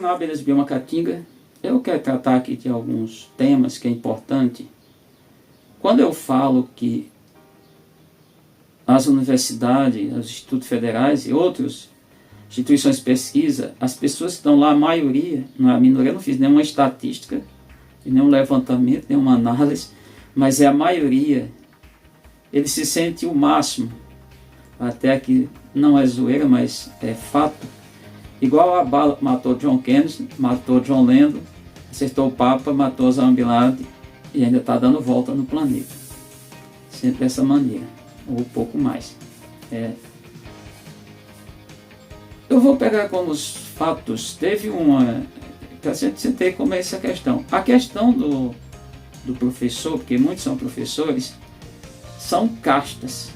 canal Beleza Bioma Caatinga. Eu quero tratar aqui de alguns temas que é importante. Quando eu falo que as universidades, os institutos federais e outras instituições de pesquisa, as pessoas que estão lá, a maioria, não é a minoria, eu não fiz nenhuma estatística, nenhum levantamento, nenhuma análise, mas é a maioria, ele se sente o máximo, até aqui não é zoeira, mas é fato. Igual a bala matou John Kennedy, matou John Lennon, acertou o Papa, matou Osama Bin Laden e ainda está dando volta no planeta. Sempre dessa maneira, ou um pouco mais. Eu vou pegar como os fatos. Teve uma... Eu sentei como é essa questão. A questão do professor, porque muitos são professores, são castas,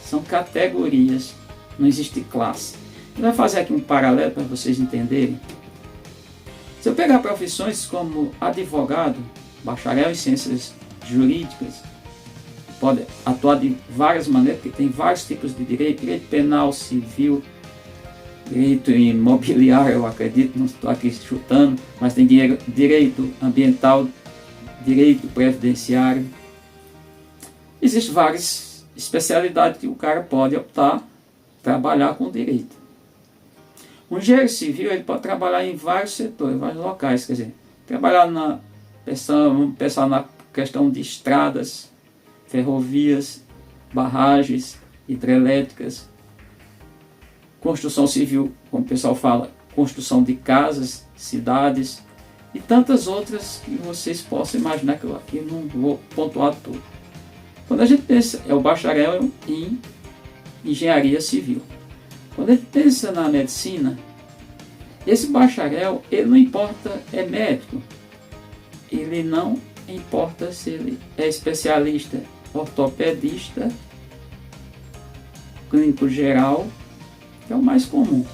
são categorias, não existe classe. Eu vou fazer aqui um paralelo para vocês entenderem. Se eu pegar profissões como advogado, bacharel em ciências jurídicas, pode atuar de várias maneiras, porque tem vários tipos de direito, direito penal, civil, direito imobiliário, eu acredito, não estou aqui chutando, mas tem direito ambiental, direito previdenciário. Existem várias especialidades que o cara pode optar trabalhar com direito. Um engenheiro civil ele pode trabalhar em vários setores, vários locais, quer dizer, trabalhar vamos pensar na questão de estradas, ferrovias, barragens, hidrelétricas, construção civil, como o pessoal fala, construção de casas, cidades e tantas outras que vocês possam imaginar, que eu aqui não vou pontuar tudo. Quando a gente pensa, é o bacharel em engenharia civil. Quando a gente pensa na medicina, esse bacharel, ele não importa, é médico, ele não importa se ele é especialista, ortopedista, clínico geral, que é o mais comum.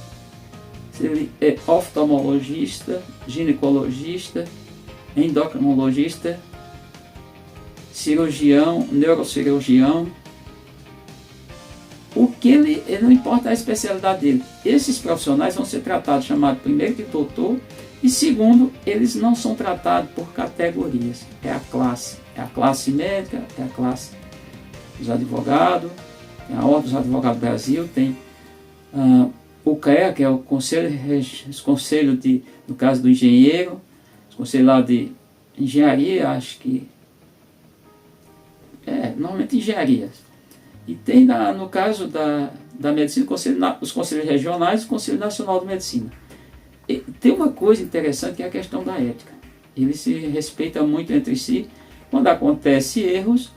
Se ele é oftalmologista, ginecologista, endocrinologista, cirurgião, neurocirurgião, o que ele não importa a especialidade dele. Esses profissionais vão ser tratados, chamados primeiro de doutor, e segundo, eles não são tratados por categorias. É a classe médica, é a classe dos advogados, tem a Ordem dos Advogados do Brasil, tem o CREA, que é o conselho no caso do engenheiro, o conselho lá de engenharia, acho que normalmente engenharia. E tem no caso da medicina, os conselhos regionais e o Conselho Nacional de Medicina. E tem uma coisa interessante que é a questão da ética. Eles se respeitam muito entre si. Quando acontecem erros,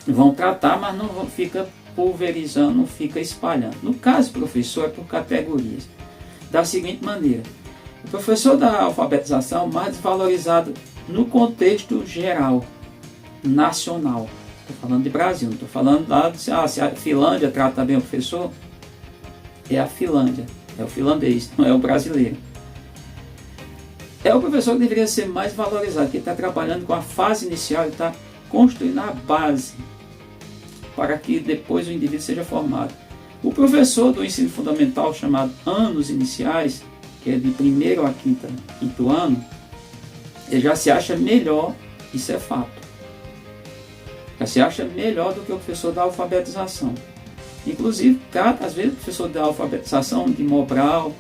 vão tratar, mas não fica pulverizando, não fica espalhando. No caso do professor, é por categorias. Da seguinte maneira: o professor da alfabetização é mais valorizado no contexto geral, nacional. Estou falando de Brasil, não estou falando lá se a Finlândia trata bem o professor. É a Finlândia, é o finlandês, não é o brasileiro. É o professor que deveria ser mais valorizado, que está trabalhando com a fase inicial, ele está construindo a base para que depois o indivíduo seja formado. O professor do ensino fundamental, chamado anos iniciais, que é de primeiro a quinto ano, ele já se acha melhor, isso é fato. Já se acha melhor do que o professor da alfabetização. Inclusive, às vezes o professor da alfabetização de Mobral,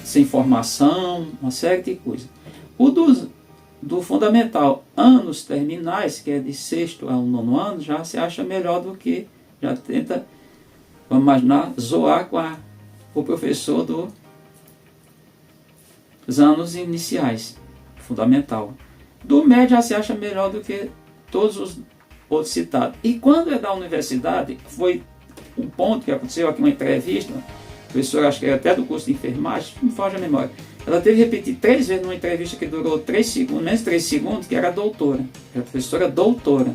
sem formação, uma série de coisas. O do fundamental, anos terminais, que é de 6º ao 9º ano, já se acha melhor do que, já tenta, vamos imaginar, zoar com o professor dos anos iniciais, fundamental. Do médio já se acha melhor do que todos os outros citados. E quando é da universidade, foi um ponto que aconteceu aqui, uma entrevista, a professora, acho que era até do curso de enfermagem, não foge a memória, ela teve que repetir 3 vezes numa entrevista que durou 3 segundos, menos 3 segundos, que era doutora, era professora doutora.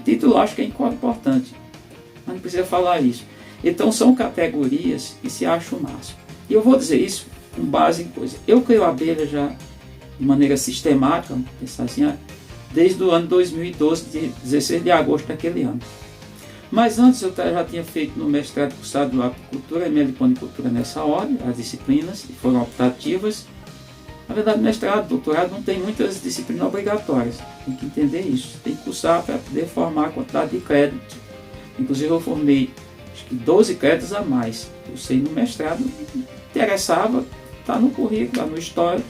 Título acho que é importante, mas não precisa falar isso. Então são categorias que se acham o máximo. E eu vou dizer isso com base em coisa. Eu crio a abelha já de maneira sistemática, pensar assim, desde o ano 2012, de 16 de agosto daquele ano. Mas antes eu já tinha feito no mestrado cursado de apicultura e meliponicultura nessa ordem, as disciplinas que foram optativas. Na verdade, mestrado, doutorado não tem muitas disciplinas obrigatórias, tem que entender isso, tem que cursar para poder formar a quantidade de crédito. Inclusive eu formei acho que 12 créditos a mais, eu sei no mestrado, interessava, está no currículo, está no histórico,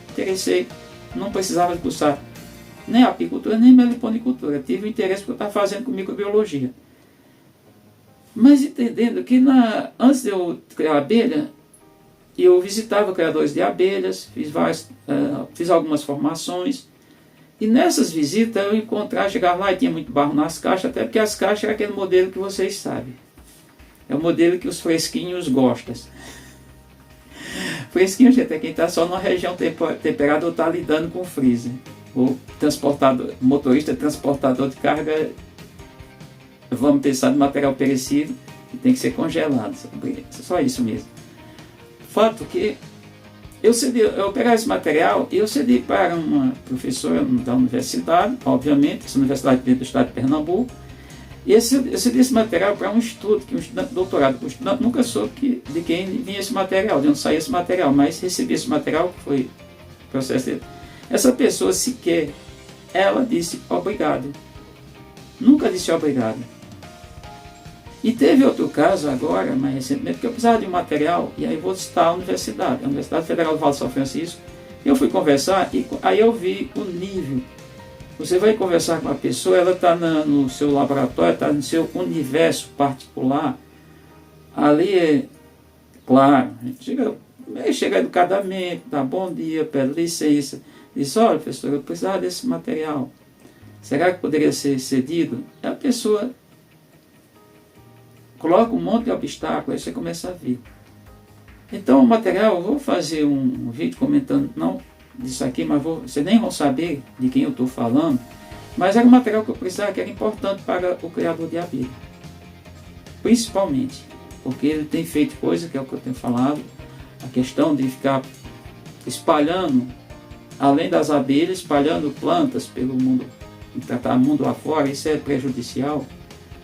interessei, não precisava de cursar nem apicultura nem meliponicultura, tive interesse porque eu estava fazendo com microbiologia. Mas entendendo que antes de eu criar a abelha, eu visitava criadores de abelhas, fiz algumas formações, e nessas visitas eu chegava lá e tinha muito barro nas caixas, até porque as caixas é aquele modelo que vocês sabem. É o modelo que os fresquinhos gostam. Fresquinho, gente, é quem está só numa região temperada ou está lidando com freezer. O motorista transportador de carga, vamos pensar no material perecível, que tem que ser congelado. Só isso mesmo. Fato que eu pegava esse material e eu cedi para uma professora da universidade, obviamente, essa universidade dentro do estado de Pernambuco, e eu cedi esse material para um estudo, que um estudante de doutorado, o estudante nunca soube de quem vinha esse material, de onde saía esse material, mas recebi esse material, que foi o processo dele. Essa pessoa sequer, ela disse obrigado. Nunca disse obrigado. E teve outro caso agora, mais recentemente, que eu precisava de um material, e aí vou citar a Universidade Federal do Vale de São Francisco. Eu fui conversar, e aí eu vi o nível. Você vai conversar com uma pessoa, ela está no seu laboratório, está no seu universo particular. Ali claro, chega educadamente, dá bom dia, pede licença, diz, olha, professor, eu precisava desse material. Será que poderia ser cedido? A pessoa coloca um monte de obstáculos, aí você começa a ver. Então o material, eu vou fazer um vídeo comentando, não disso aqui, mas vocês nem vão saber de quem eu estou falando, mas era um material que eu precisava, que era importante para o criador de abelha. Principalmente, porque ele tem feito coisa, que é o que eu tenho falado, a questão de ficar espalhando, além das abelhas, espalhando plantas pelo mundo, tratar o mundo afora, isso é prejudicial.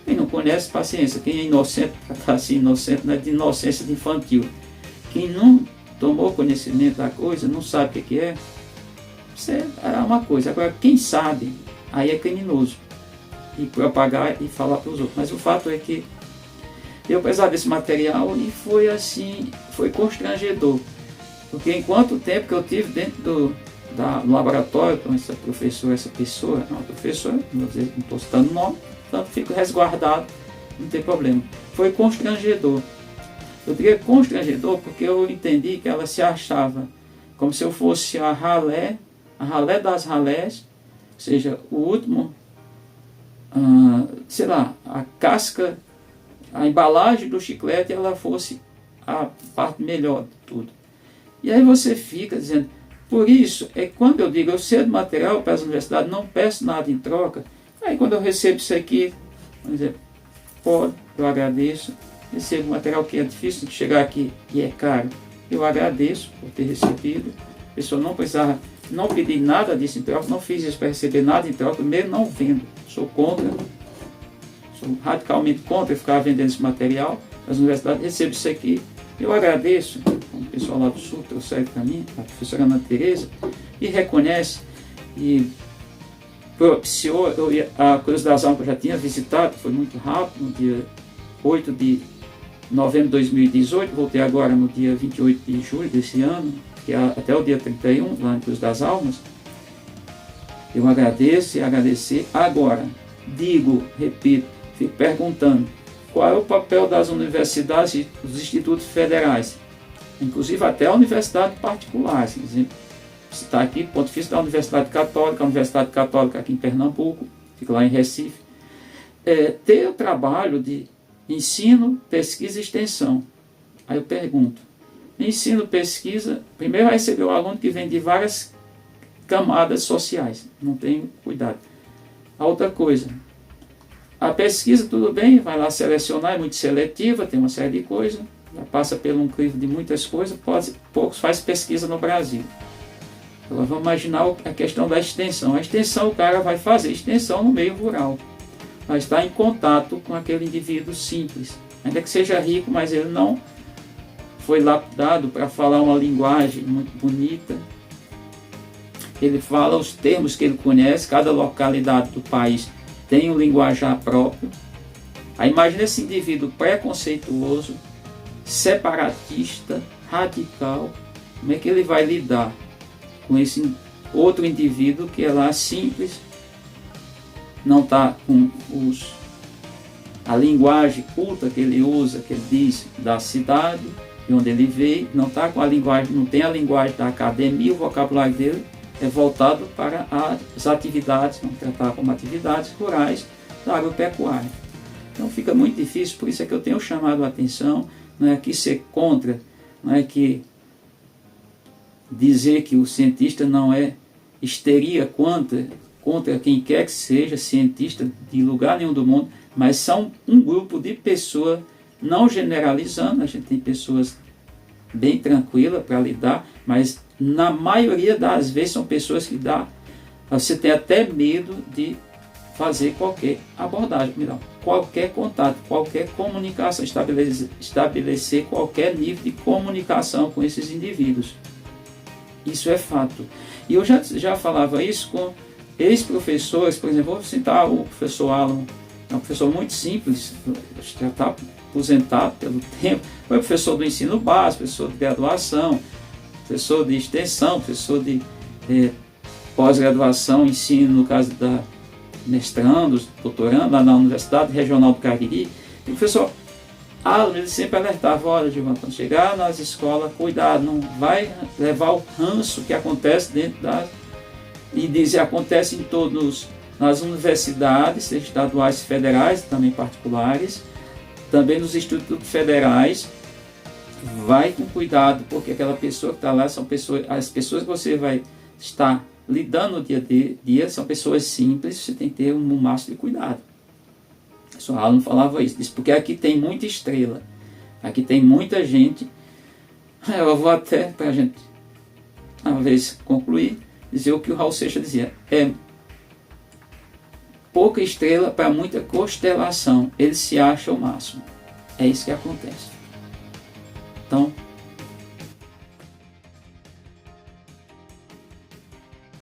Quem não conhece, paciência. Quem é inocente, está assim, inocente, não é de inocência de infantil. Quem não tomou conhecimento da coisa, não sabe o que é, isso é uma coisa. Agora, quem sabe, aí é criminoso. E propagar e falar para os outros. Mas o fato é que eu precisava desse material e foi assim, foi constrangedor. Porque enquanto o tempo que eu tive dentro do laboratório com essa professora, não estou citando o nome, portanto fico resguardado, não tem problema. Foi constrangedor. Eu diria constrangedor porque eu entendi que ela se achava como se eu fosse a ralé das ralés, ou seja, o último, a casca, a embalagem do chiclete, ela fosse a parte melhor de tudo. E aí você fica dizendo, por isso, quando eu digo, eu cedo material para as universidades, não peço nada em troca. Aí quando eu recebo isso aqui, vamos dizer, eu agradeço, recebo material que é difícil de chegar aqui e é caro, eu agradeço por ter recebido, a pessoa não precisava, não pedi nada disso em troca, não fiz isso para receber nada em troca, mesmo não vendo, sou radicalmente contra ficar vendendo esse material, as universidades recebem isso aqui, eu agradeço, o pessoal lá do Sul trouxeram para mim, a professora Ana Tereza, e reconhece, e propiciou, a Cruz das Almas que eu já tinha visitado, foi muito rápido, no dia 8 de novembro de 2018, voltei agora no dia 28 de julho desse ano, que é até o dia 31, lá em Cruz das Almas. Eu agradeço e agradecer. Agora, repito, fico perguntando, qual é o papel das universidades e dos institutos federais, inclusive até a universidade particular, está aqui, do ponto de vista da Universidade Católica, a Universidade Católica aqui em Pernambuco, fica lá em Recife, ter o trabalho de ensino, pesquisa e extensão. Aí eu pergunto, ensino, pesquisa, primeiro vai receber um aluno que vem de várias camadas sociais, não tem cuidado. A outra coisa, a pesquisa, tudo bem, vai lá selecionar, é muito seletiva, tem uma série de coisas, já passa por um crivo de muitas coisas, poucos faz pesquisa no Brasil. Agora vamos imaginar a questão da extensão. A extensão, o cara vai fazer extensão no meio rural. vai estar em contato com aquele indivíduo simples. Ainda que seja rico, mas ele não foi lapidado para falar uma linguagem muito bonita. Ele fala os termos que ele conhece, cada localidade do país tem um linguajar próprio. Aí imagina esse indivíduo preconceituoso, separatista, radical, como é que ele vai lidar com esse outro indivíduo que é lá simples, não está com a linguagem culta que ele usa, que ele diz da cidade, de onde ele veio, não está com a linguagem, não tem a linguagem da academia, o vocabulário dele é voltado para as atividades, vamos tratar como atividades rurais da agropecuária. Então fica muito difícil, por isso é que eu tenho chamado a atenção, não é aqui ser contra, não é que dizer que o cientista não é histeria contra quem quer que seja cientista de lugar nenhum do mundo, mas são um grupo de pessoas, não generalizando, a gente tem pessoas bem tranquilas para lidar, mas na maioria das vezes são pessoas que você tem até medo de fazer qualquer abordagem, qualquer contato, qualquer comunicação, estabelecer qualquer nível de comunicação com esses indivíduos. Isso é fato. E eu já falava isso com ex-professores, por exemplo, vou citar o professor Alan, é um professor muito simples, já está aposentado pelo tempo, foi professor do ensino básico, professor de graduação, professor de extensão, professor de pós-graduação, ensino, no caso da mestrando, doutorando, lá na Universidade Regional do Cariri. E o professor Alan, ele sempre alertava, olha, Gilvan, quando chegar nas escolas, cuidado, não vai levar o ranço que acontece dentro das... E dizer, acontece em todos, nas universidades, estaduais e federais, também particulares, também nos institutos federais. Vai com cuidado, porque aquela pessoa que está lá são pessoas, as pessoas que você vai estar lidando no dia a dia são pessoas simples, você tem que ter um máximo de cuidado. O professor Alan falava isso, disse, porque aqui tem muita estrela, aqui tem muita gente. Eu vou até, para a gente, uma vez concluir, dizer o que o Raul Seixas dizia, é pouca estrela para muita constelação, ele se acha o máximo. É isso que acontece. Então,